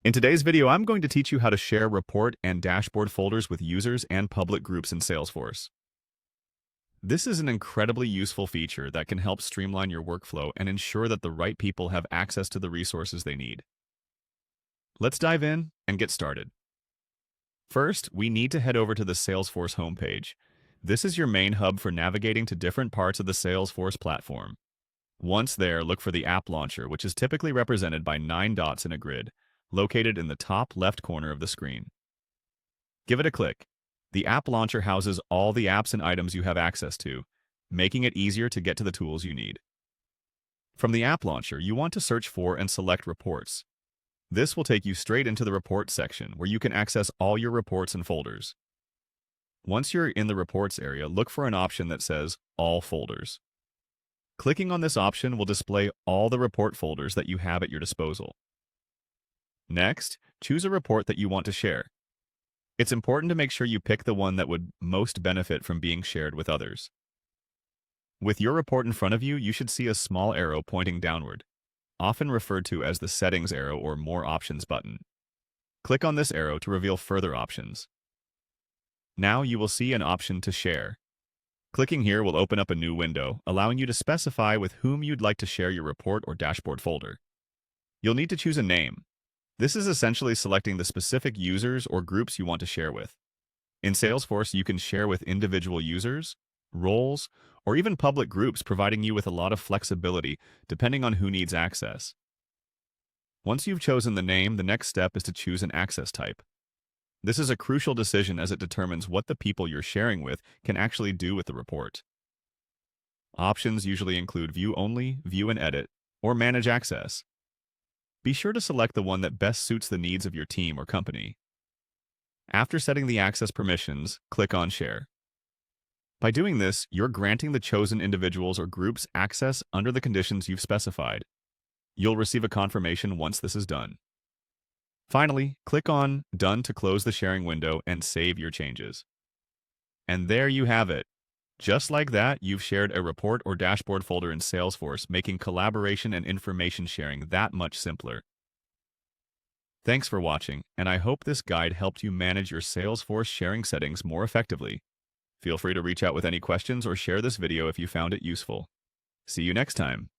In today's video, I'm going to teach you how to share report and dashboard folders with users and public groups in Salesforce. This is an incredibly useful feature that can help streamline your workflow and ensure that the right people have access to the resources they need. Let's dive in and get started. First, we need to head over to the Salesforce homepage. This is your main hub for navigating to different parts of the Salesforce platform. Once there, look for the App Launcher, which is typically represented by 9 dots in a grid, located in the top left corner of the screen. Give it a click. The App Launcher houses all the apps and items you have access to, making it easier to get to the tools you need. From the App Launcher, you want to search for and select Reports. This will take you straight into the Reports section, where you can access all your reports and folders. Once you're in the Reports area, look for an option that says All Folders. Clicking on this option will display all the report folders that you have at your disposal. Next, choose a report that you want to share. It's important to make sure you pick the one that would most benefit from being shared with others. With your report in front of you, you should see a small arrow pointing downward, often referred to as the Settings arrow or More Options button. Click on this arrow to reveal further options. Now you will see an option to share. Clicking here will open up a new window, allowing you to specify with whom you'd like to share your report or dashboard folder. You'll need to choose a name. This is essentially selecting the specific users or groups you want to share with. In Salesforce, you can share with individual users, roles, or even public groups, providing you with a lot of flexibility depending on who needs access. Once you've chosen the name, the next step is to choose an access type. This is a crucial decision as it determines what the people you're sharing with can actually do with the report. Options usually include View Only, View and Edit, or Manage Access. Be sure to select the one that best suits the needs of your team or company. After setting the access permissions, click on Share. By doing this, you're granting the chosen individuals or groups access under the conditions you've specified. You'll receive a confirmation once this is done. Finally, click on Done to close the sharing window and save your changes. And there you have it. Just like that, you've shared a report or dashboard folder in Salesforce, making collaboration and information sharing that much simpler. Thanks for watching, and I hope this guide helped you manage your Salesforce sharing settings more effectively. Feel free to reach out with any questions or share this video if you found it useful. See you next time.